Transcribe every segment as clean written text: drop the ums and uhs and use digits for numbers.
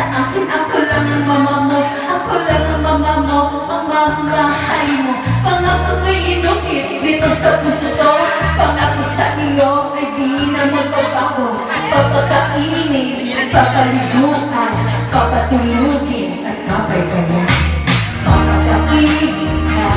sa akin. Ako lang ang mama mo, ako lang ang mama mo, ang mamahay mo. Pangako ko'y inukit dito sa puso ko. Pangako sa iyo ay di na magbabago. Papakainin, pakaliguan, papatulugin at papaypayan. Papakainin ka.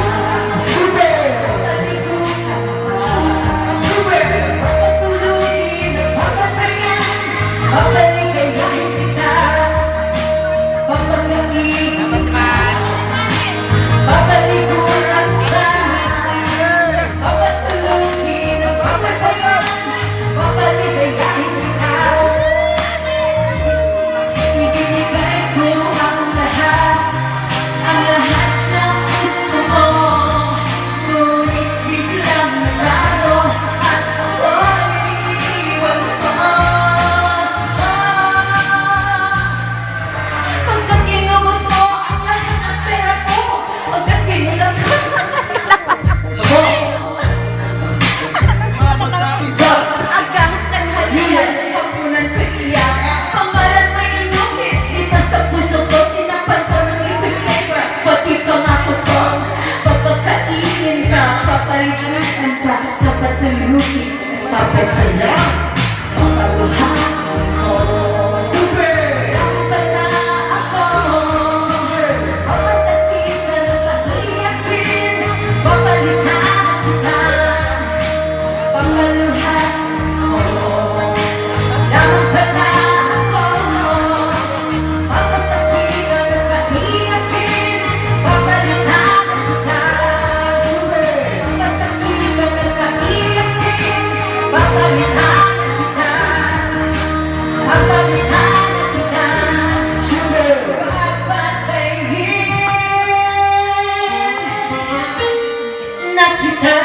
Nakita.